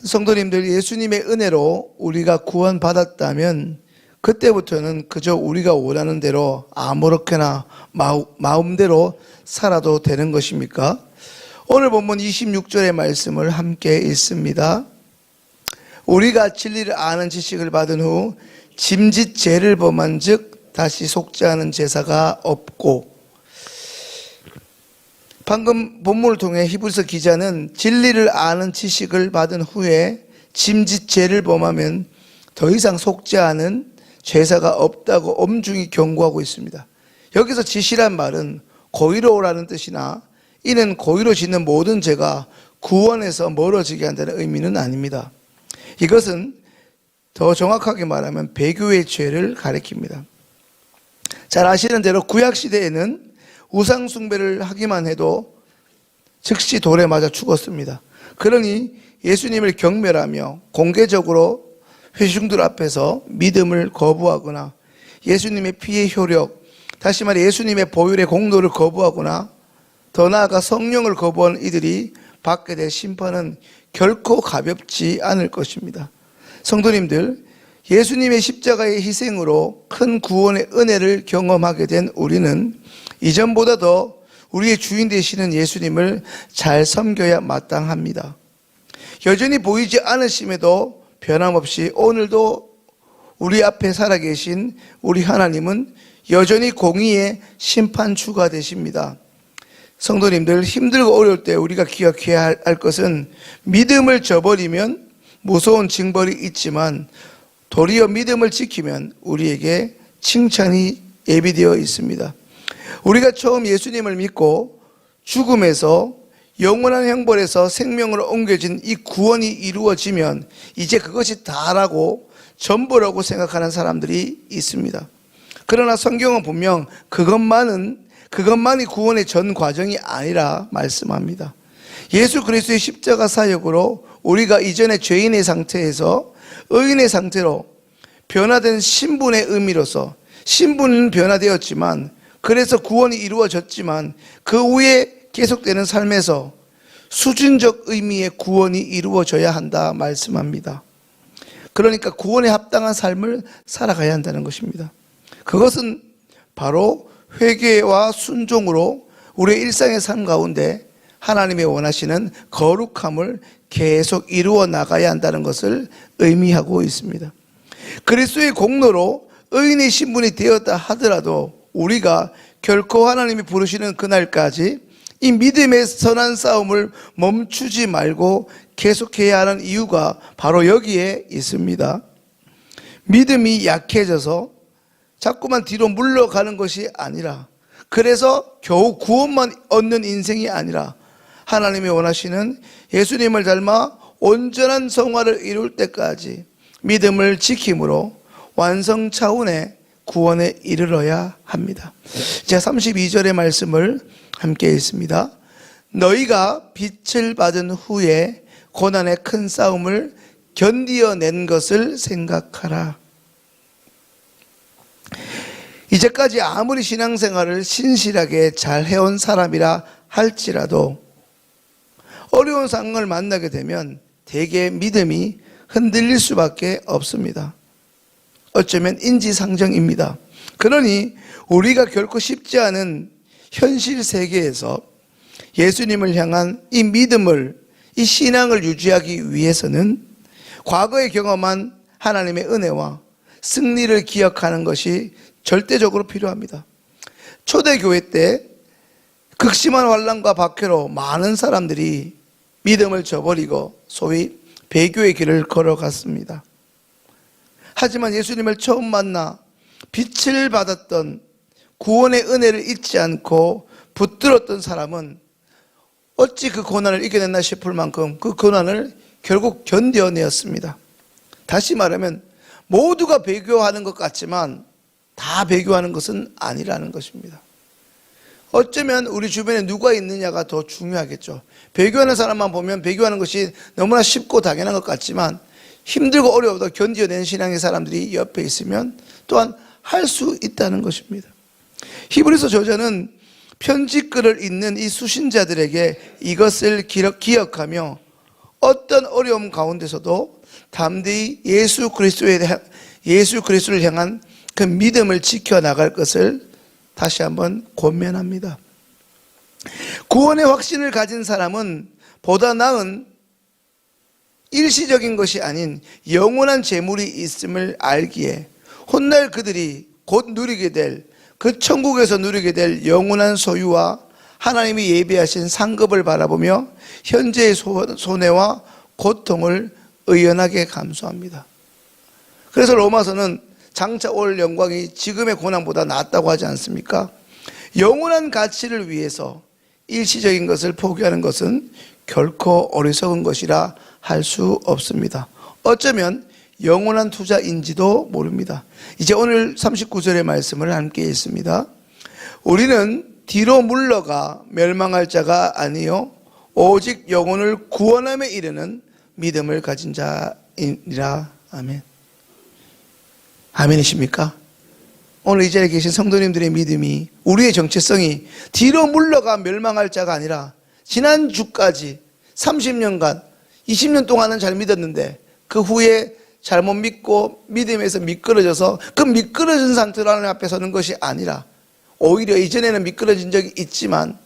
성도님들, 예수님의 은혜로 우리가 구원받았다면 그때부터는 그저 우리가 원하는 대로 아무렇게나 마음대로 살아도 되는 것입니까? 오늘 본문 26절의 말씀을 함께 읽습니다. 우리가 진리를 아는 지식을 받은 후 짐짓 죄를 범한 즉 다시 속지 않은 제사가 없고. 방금 본문을 통해 히브리서 기자는 진리를 아는 지식을 받은 후에 짐짓 죄를 범하면 더 이상 속지 않은 제사가 없다고 엄중히 경고하고 있습니다. 여기서 짓이란 말은 고의로라는 뜻이나 이는 고의로 짓는 모든 죄가 구원에서 멀어지게 한다는 의미는 아닙니다. 이것은 더 정확하게 말하면 배교의 죄를 가리킵니다. 잘 아시는 대로 구약시대에는 우상 숭배를 하기만 해도 즉시 돌에 맞아 죽었습니다. 그러니 예수님을 경멸하며 공개적으로 회중들 앞에서 믿음을 거부하거나 예수님의 피의 효력, 다시 말해 예수님의 보혈의 공로를 거부하거나 더 나아가 성령을 거부한 이들이 받게 될 심판은 결코 가볍지 않을 것입니다. 성도님들, 예수님의 십자가의 희생으로 큰 구원의 은혜를 경험하게 된 우리는 이전보다 더 우리의 주인 되시는 예수님을 잘 섬겨야 마땅합니다. 여전히 보이지 않으심에도 변함없이 오늘도 우리 앞에 살아계신 우리 하나님은 여전히 공의의 심판주가 되십니다. 성도님들, 힘들고 어려울 때 우리가 기억해야 할 것은 믿음을 저버리면 무서운 징벌이 있지만 도리어 믿음을 지키면 우리에게 칭찬이 예비되어 있습니다. 우리가 처음 예수님을 믿고 죽음에서 영원한 형벌에서 생명으로 옮겨진 이 구원이 이루어지면 이제 그것이 다라고 전부라고 생각하는 사람들이 있습니다. 그러나 성경은 분명 그것만이 구원의 전 과정이 아니라 말씀합니다. 예수 그리스도의 십자가 사역으로 우리가 이전에 죄인의 상태에서 의인의 상태로 변화된 신분의 의미로서 신분은 변화되었지만 그래서 구원이 이루어졌지만 그 후에 계속되는 삶에서 수준적 의미의 구원이 이루어져야 한다 말씀합니다. 그러니까 구원에 합당한 삶을 살아가야 한다는 것입니다. 그것은 바로 회개와 순종으로 우리의 일상의 삶 가운데 하나님의 원하시는 거룩함을 계속 이루어 나가야 한다는 것을 의미하고 있습니다. 그리스도의 공로로 의인의 신분이 되었다 하더라도 우리가 결코 하나님이 부르시는 그날까지 이 믿음의 선한 싸움을 멈추지 말고 계속해야 하는 이유가 바로 여기에 있습니다. 믿음이 약해져서 자꾸만 뒤로 물러가는 것이 아니라, 그래서 겨우 구원만 얻는 인생이 아니라 하나님이 원하시는 예수님을 닮아 온전한 성화를 이룰 때까지 믿음을 지킴으로 완성 차원의 구원에 이르러야 합니다. 자, 32절의 말씀을 함께 읽습니다. 너희가 빛을 받은 후에 고난의 큰 싸움을 견디어낸 것을 생각하라. 이제까지 아무리 신앙생활을 신실하게 잘 해온 사람이라 할지라도 어려운 상황을 만나게 되면 대개 믿음이 흔들릴 수밖에 없습니다. 어쩌면 인지상정입니다. 그러니 우리가 결코 쉽지 않은 현실 세계에서 예수님을 향한 이 믿음을, 이 신앙을 유지하기 위해서는 과거에 경험한 하나님의 은혜와 승리를 기억하는 것이 절대적으로 필요합니다. 초대교회 때 극심한 환난과 박해로 많은 사람들이 믿음을 저버리고 소위 배교의 길을 걸어갔습니다. 하지만 예수님을 처음 만나 빛을 받았던 구원의 은혜를 잊지 않고 붙들었던 사람은 어찌 그 고난을 이겨냈나 싶을 만큼 그 고난을 결국 견뎌내었습니다. 다시 말하면 모두가 배교하는 것 같지만 다 배교하는 것은 아니라는 것입니다. 어쩌면 우리 주변에 누가 있느냐가 더 중요하겠죠. 배교하는 사람만 보면 배교하는 것이 너무나 쉽고 당연한 것 같지만 힘들고 어려워도 견뎌낸 신앙의 사람들이 옆에 있으면 또한 할 수 있다는 것입니다. 히브리서 저자는 편지글을 읽는 이 수신자들에게 이것을 기억하며 어떤 어려움 가운데서도 담대히 예수 그리스도를 향한 그 믿음을 지켜나갈 것을 다시 한번 권면합니다. 구원의 확신을 가진 사람은 보다 나은 일시적인 것이 아닌 영원한 재물이 있음을 알기에 훗날 그들이 곧 누리게 될 그 천국에서 누리게 될 영원한 소유와 하나님이 예비하신 상급을 바라보며 현재의 손해와 고통을 의연하게 감수합니다. 그래서 로마서는 장차 올 영광이 지금의 고난보다 낫다고 하지 않습니까? 영원한 가치를 위해서 일시적인 것을 포기하는 것은 결코 어리석은 것이라 할 수 없습니다. 어쩌면 영원한 투자인지도 모릅니다. 이제 오늘 39절의 말씀을 함께 읽습니다. 우리는 뒤로 물러가 멸망할 자가 아니요 오직 영혼을 구원함에 이르는 믿음을 가진 자이니라. 아멘. 아멘이십니까? 오늘 이 자리에 계신 성도님들의 믿음이, 우리의 정체성이 뒤로 물러가 멸망할 자가 아니라 지난주까지 30년간 20년 동안은 잘 믿었는데 그 후에 잘못 믿고 믿음에서 미끄러져서 그 미끄러진 상태로 하나님 앞에 서는 것이 아니라 오히려 이전에는 미끄러진 적이 있지만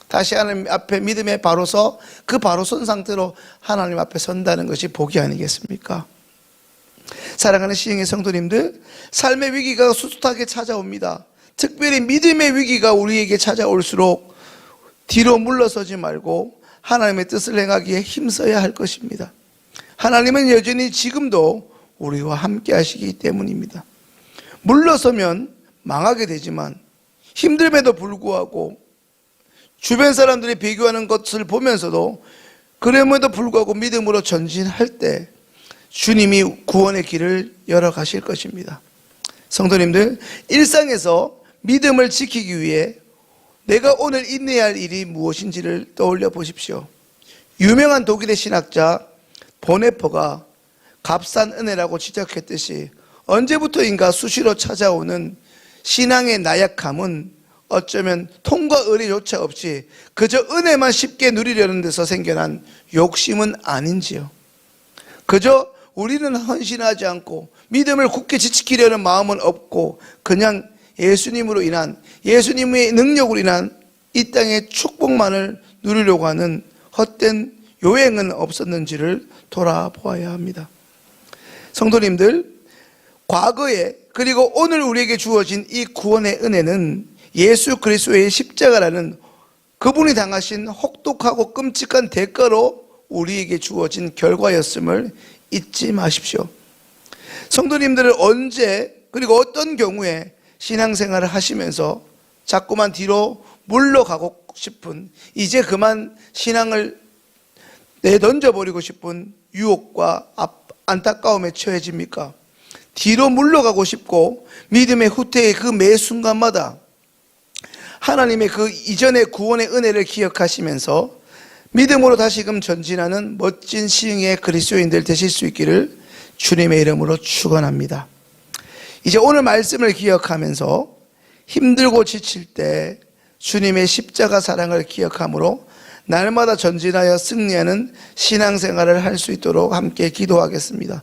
다시 하나님 앞에 믿음에 바로 서 그 바로 선 상태로 하나님 앞에 선다는 것이 복이 아니겠습니까? 사랑하는 시행의 성도님들, 삶의 위기가 숱하게 찾아옵니다. 특별히 믿음의 위기가 우리에게 찾아올수록 뒤로 물러서지 말고 하나님의 뜻을 행하기에 힘써야 할 것입니다. 하나님은 여전히 지금도 우리와 함께 하시기 때문입니다. 물러서면 망하게 되지만 힘듦에도 불구하고 주변 사람들이 비교하는 것을 보면서도 그럼에도 불구하고 믿음으로 전진할 때 주님이 구원의 길을 열어 가실 것입니다. 성도님들, 일상에서 믿음을 지키기 위해 내가 오늘 인내해야 할 일이 무엇인지를 떠올려 보십시오. 유명한 독일의 신학자 보네퍼가 값싼 은혜라고 지적했듯이 언제부터인가 수시로 찾아오는 신앙의 나약함은 어쩌면 통과 의리조차 없이 그저 은혜만 쉽게 누리려는 데서 생겨난 욕심은 아닌지요. 그저 우리는 헌신하지 않고 믿음을 굳게 지키려는 마음은 없고 그냥 예수님으로 인한, 예수님의 능력으로 인한 이 땅의 축복만을 누리려고 하는 헛된 요행은 없었는지를 돌아보아야 합니다. 성도님들, 과거에 그리고 오늘 우리에게 주어진 이 구원의 은혜는 예수 그리스도의 십자가라는 그분이 당하신 혹독하고 끔찍한 대가로 우리에게 주어진 결과였음을 잊지 마십시오. 성도님들은 언제 그리고 어떤 경우에 신앙생활을 하시면서 자꾸만 뒤로 물러가고 싶은, 이제 그만 신앙을 내던져버리고 싶은 유혹과 안타까움에 처해집니까? 뒤로 물러가고 싶고 믿음의 후퇴의 그 매 순간마다 하나님의 그 이전의 구원의 은혜를 기억하시면서 믿음으로 다시금 전진하는 멋진 시흥의 그리스도인들 되실 수 있기를 주님의 이름으로 축원합니다. 이제 오늘 말씀을 기억하면서 힘들고 지칠 때 주님의 십자가 사랑을 기억함으로 날마다 전진하여 승리하는 신앙생활을 할 수 있도록 함께 기도하겠습니다.